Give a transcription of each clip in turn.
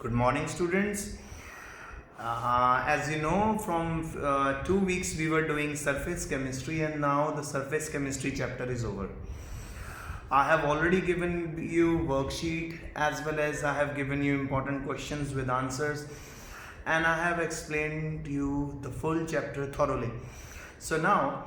Good morning, students. As you know, from 2 weeks we were doing surface chemistry, and now the surface chemistry chapter is over. I have already given you worksheet as well as I have given you important questions with answers, and I have explained to you the full chapter thoroughly. So now,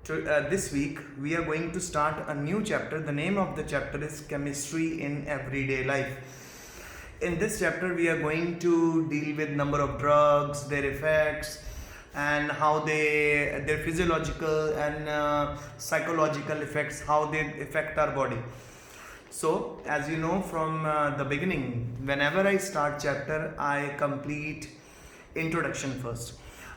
this week we are going to start a new chapter. The name of the chapter is Chemistry in Everyday Life. In this chapter we are going to deal with number of drugs, their effects, and how their physiological and psychological effects, how they affect our body. So as you know from the beginning, whenever I start chapter, I complete introduction first.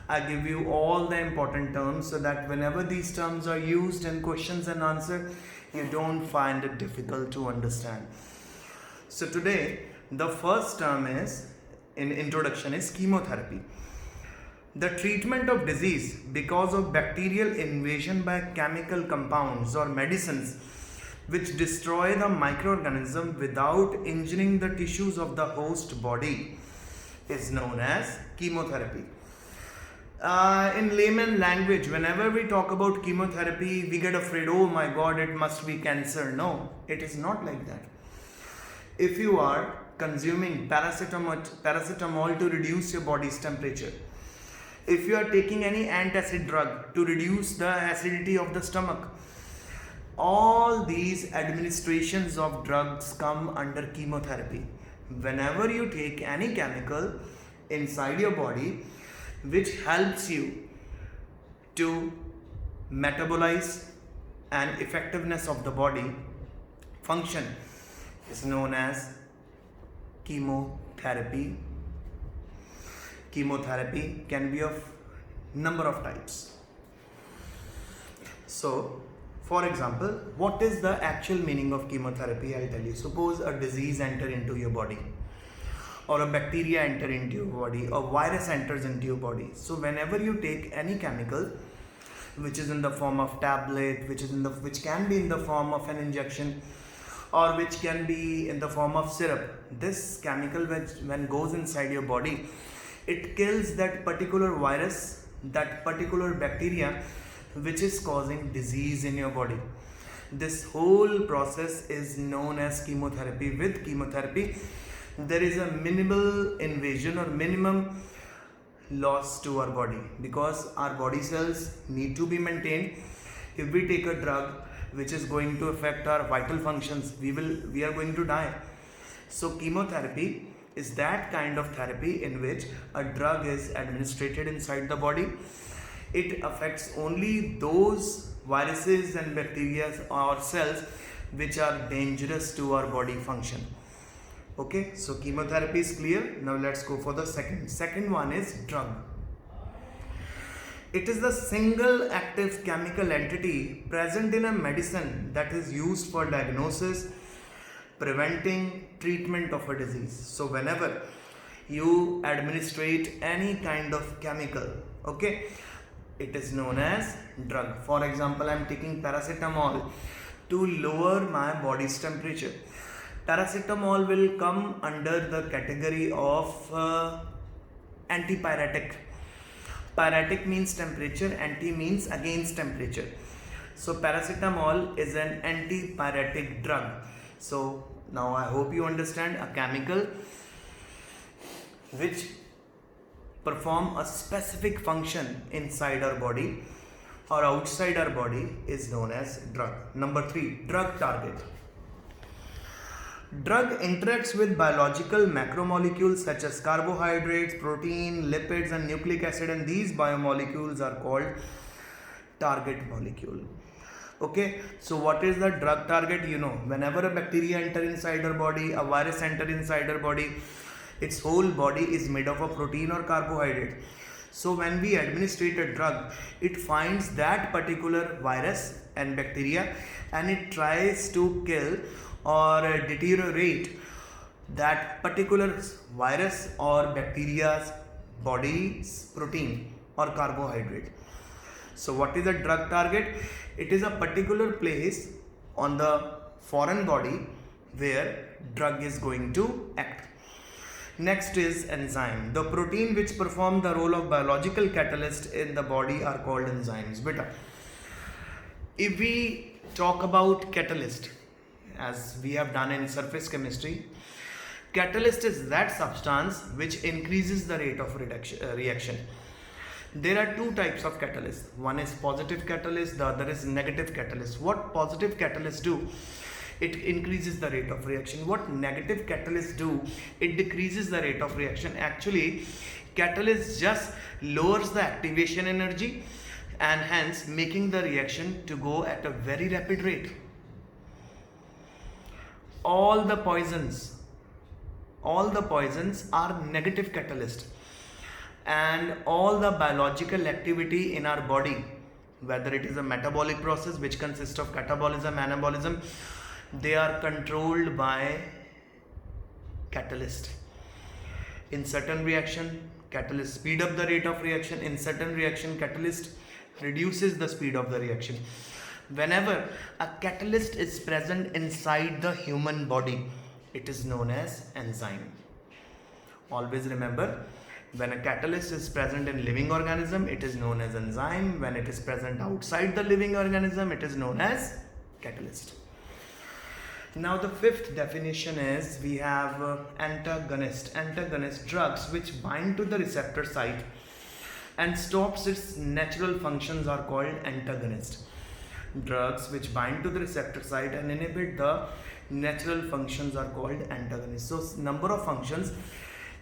I give you all the important terms so that whenever these terms are used in questions and answer, you don't find it difficult to understand. So today the first term is in introduction is chemotherapy. The treatment of disease because of bacterial invasion by chemical compounds or medicines which destroy the microorganism without injuring the tissues of the host body is known as chemotherapy. In layman language, whenever we talk about chemotherapy, we get afraid, oh my god, it must be cancer. No, it is not like that. If you are consuming paracetamol to reduce your body's temperature, if you are taking any antacid drug to reduce the acidity of the stomach, all these administrations of drugs come under chemotherapy. Whenever you take any chemical inside your body which helps you to metabolize and effectiveness of the body function is known as chemotherapy. Chemotherapy can be of number of types. So, for example, what is the actual meaning of chemotherapy? I'll tell you. Suppose a disease enter into your body, or a bacteria enter into your body, or virus enters into your body. So whenever you take any chemical which is in the form of tablet, which can be in the form of an injection, or which can be in the form of syrup, this chemical when goes inside your body, it kills that particular virus, that particular bacteria which is causing disease in your body. This whole process is known as chemotherapy. With chemotherapy, there is a minimal invasion or minimum loss to our body, because our body cells need to be maintained. If we take a drug which is going to affect our vital functions, we are going to die. So chemotherapy is that kind of therapy in which a drug is administered inside the body. It affects only those viruses and bacteria or cells which are dangerous to our body function. Okay, so chemotherapy is clear. Now let's go for the second one is drug. It is the single active chemical entity present in a medicine that is used for diagnosis, preventing, treatment of a disease. So whenever you administrate any kind of chemical, okay, it is known as drug. For example, I am taking paracetamol to lower my body's temperature. Paracetamol will come under the category of antipyretic. Pyretic means temperature, anti means against temperature. So paracetamol is an antipyretic drug. So now I hope you understand, a chemical which perform a specific function inside our body or outside our body is known as drug. Number 3, drug target. Drug interacts with biological macromolecules such as carbohydrates, protein, lipids and nucleic acid, and these biomolecules are called target molecule. Okay, so what is the drug target? You know, whenever a bacteria enter inside our body, a virus enter inside our body, its whole body is made of a protein or carbohydrate. So when we administrate a drug, it finds that particular virus and bacteria and it tries to kill or deteriorate that particular virus or bacteria's body's protein or carbohydrate. So what is a drug target? It is a particular place on the foreign body where drug is going to act. Next is enzyme. The protein which perform the role of biological catalyst in the body are called enzymes. Beta, if we talk about catalyst, as we have done in surface chemistry, catalyst is that substance which increases the rate of reaction. There are two types of catalyst. One is positive catalyst, the other is negative catalyst. What positive catalyst do? It increases the rate of reaction. What negative catalyst do? It decreases the rate of reaction. Actually, catalyst just lowers the activation energy and hence making the reaction to go at a very rapid rate. All the poisons are negative catalyst, and all the biological activity in our body, whether it is a metabolic process which consists of catabolism, anabolism, they are controlled by catalyst. In certain reaction, catalyst speed up the rate of reaction. In certain reaction, catalyst reduces the speed of the reaction. Whenever a catalyst is present inside the human body, it is known as enzyme. Always remember, when a catalyst is present in living organism, it is known as enzyme. When it is present outside the living organism, it is known as catalyst. Now the fifth definition is, we have antagonist. Antagonist, drugs which bind to the receptor site and stops its natural functions are called antagonist. Drugs which bind to the receptor site and inhibit the natural functions are called antagonists. So number of functions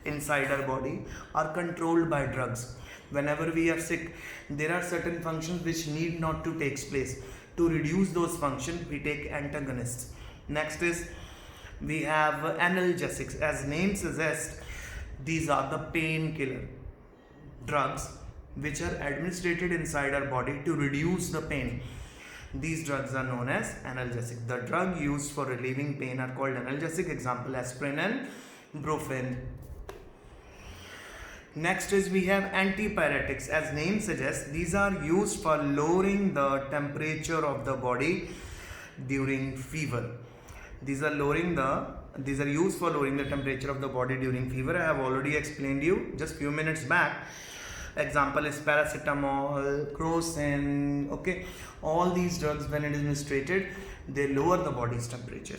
inside our body are controlled by drugs. Whenever we are sick, there are certain functions which need not to take place. To reduce those functions, we take antagonists. Next is, we have analgesics. As name suggests, these are the painkiller drugs which are administered inside our body to reduce the pain. These drugs are known as analgesic. The drug used for relieving pain are called analgesic. Example, aspirin and brufen. Next is, we have antipyretics. As name suggests, these are used for lowering the temperature of the body during fever. These are used for lowering the temperature of the body during fever. I have already explained you just few minutes back. Example is paracetamol, crocin. Okay, all these drugs, when it is administered, they lower the body's temperature.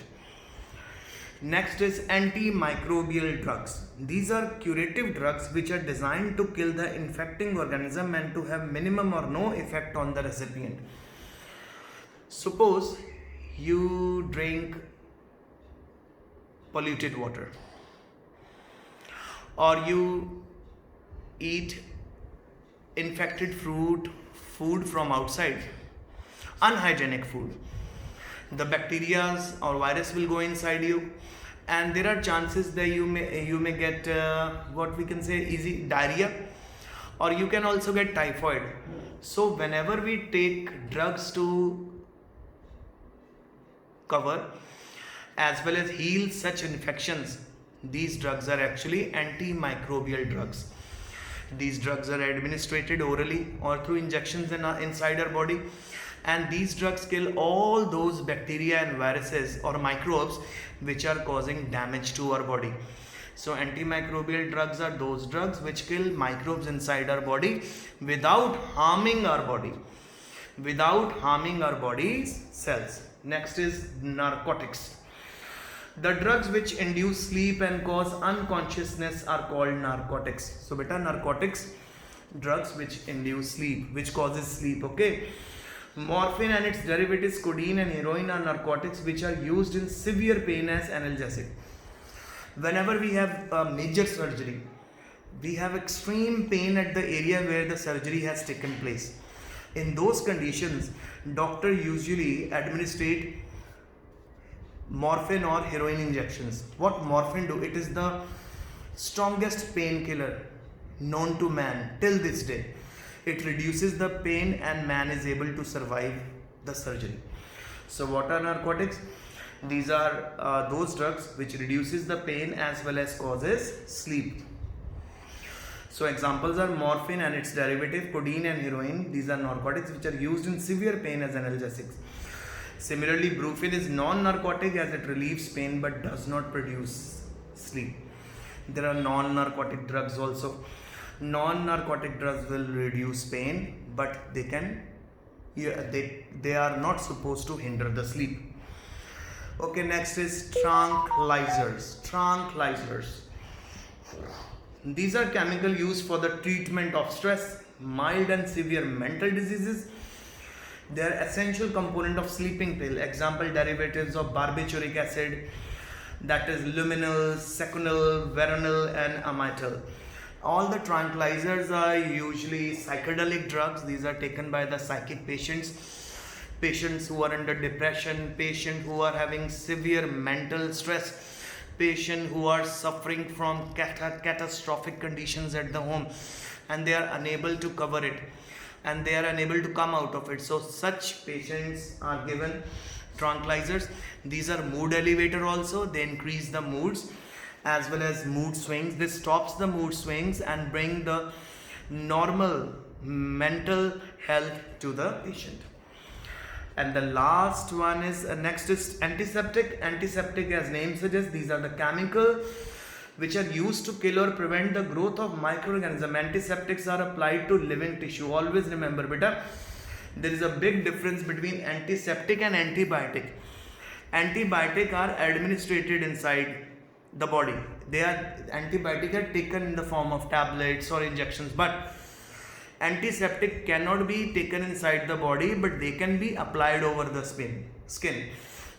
Next is antimicrobial drugs. These are curative drugs which are designed to kill the infecting organism and to have minimum or no effect on the recipient. Suppose you drink polluted water, or you eat infected food from outside, unhygienic food. The bacteria or virus will go inside you, and there are chances that you may get what we can say easy diarrhea, or you can also get typhoid. So whenever we take drugs to cover as well as heal such infections, these drugs are actually antimicrobial drugs. These drugs are administered orally or through injections inside our body, and these drugs kill all those bacteria and viruses or microbes which are causing damage to our body. So antimicrobial drugs are those drugs which kill microbes inside our body without harming our body's cells. Next is narcotics. The drugs which induce sleep and cause unconsciousness are called narcotics. So beta, narcotics, drugs which induce sleep, which causes sleep. Okay. Morphine and its derivatives codeine and heroin are narcotics which are used in severe pain as analgesic. Whenever we have a major surgery, we have extreme pain at the area where the surgery has taken place. In those conditions, doctor usually administrate morphine or heroin injections. What morphine do? It is the strongest painkiller known to man till this day. It reduces the pain and man is able to survive the surgery. So what are narcotics? These are those drugs which reduces the pain as well as causes sleep. So examples are morphine and its derivative codeine and heroin. These are narcotics which are used in severe pain as analgesics. Similarly, brufen is non-narcotic as it relieves pain but does not produce sleep. There are non-narcotic drugs also. Non-narcotic drugs will reduce pain, but they are not supposed to hinder the sleep. Okay, next is tranquilizers. These are chemical used for the treatment of stress, mild and severe mental diseases. They are essential component of sleeping pill. Example, derivatives of barbituric acid, that is luminal, seconal, veronal and amytal. All the tranquilizers are usually psychedelic drugs. These are taken by the psychic patients who are under depression, patients who are having severe mental stress, patients who are suffering from catastrophic conditions at the home, and they are unable to cover it and they are unable to come out of it. So such patients are given tranquilizers. These are mood elevator also. They increase the moods as well as mood swings. This stops the mood swings and bring the normal mental health to the patient. And the last one is next is antiseptic. Antiseptic, as name suggests, these are the chemical which are used to kill or prevent the growth of microorganisms. Antiseptics are applied to living tissue. Always remember, beta, there is a big difference between antiseptic and antibiotic. Antibiotic are administered inside the body. Antibiotic are taken in the form of tablets or injections, but antiseptic cannot be taken inside the body, but they can be applied over the skin.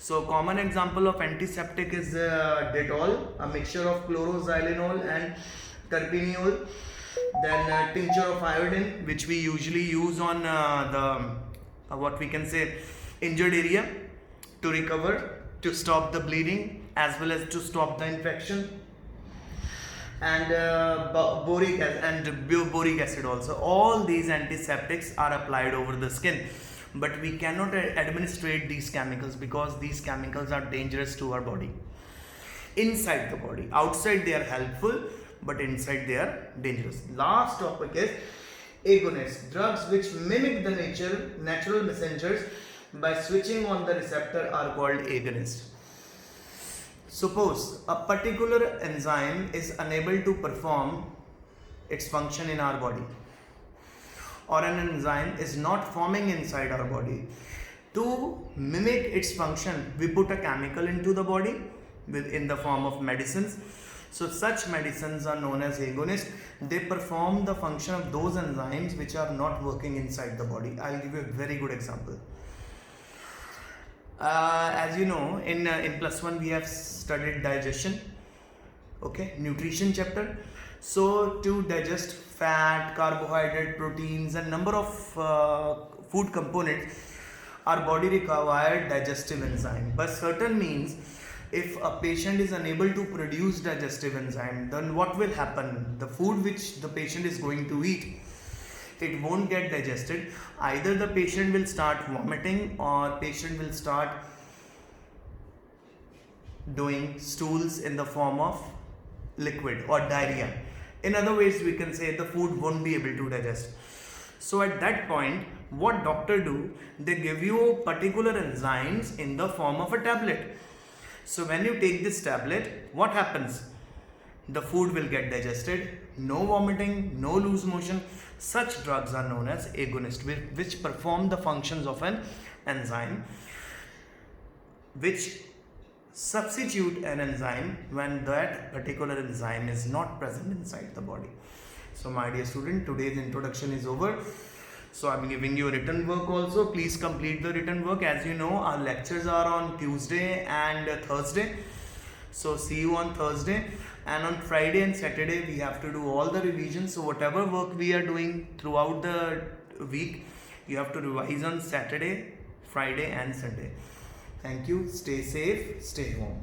So common example of antiseptic is Dettol, a mixture of chloroxylenol and terpineol. Then tincture of iodine, which we usually use on the what we can say injured area to recover, to stop the bleeding as well as to stop the infection. And boric acid also. All these antiseptics are applied over the skin, but we cannot administrate these chemicals because these chemicals are dangerous to our body. Inside the body, outside they are helpful, but inside they are dangerous. Last topic is agonists. Drugs which mimic the natural messengers by switching on the receptor are called agonists. Suppose a particular enzyme is unable to perform its function in our body, or an enzyme is not forming inside our body. To mimic its function, we put a chemical into the body in the form of medicines. So such medicines are known as agonists. They perform the function of those enzymes which are not working inside the body. I'll give you a very good example. As you know, in +1 we have studied digestion, okay, nutrition chapter. So to digest fat, carbohydrate, proteins and number of food components, our body requires digestive enzyme. By certain means, if a patient is unable to produce digestive enzyme, then what will happen? The food which the patient is going to eat, it won't get digested. Either the patient will start vomiting, or patient will start doing stools in the form of liquid or diarrhea. In other ways, we can say the food won't be able to digest. So at that point, what doctor do? They give you particular enzymes in the form of a tablet. So when you take this tablet, what happens? The food will get digested, no vomiting, no loose motion. Such drugs are known as agonists, which perform the functions of an enzyme, which substitute an enzyme when that particular enzyme is not present inside the body. So my dear student, today's introduction is over. So I'm giving you a written work also. Please complete the written work. As you know, our lectures are on Tuesday and Thursday. So see you on Thursday. And on Friday and Saturday, we have to do all the revisions. So whatever work we are doing throughout the week, you have to revise on Saturday, Friday and Sunday. Thank you. Stay safe. Stay home.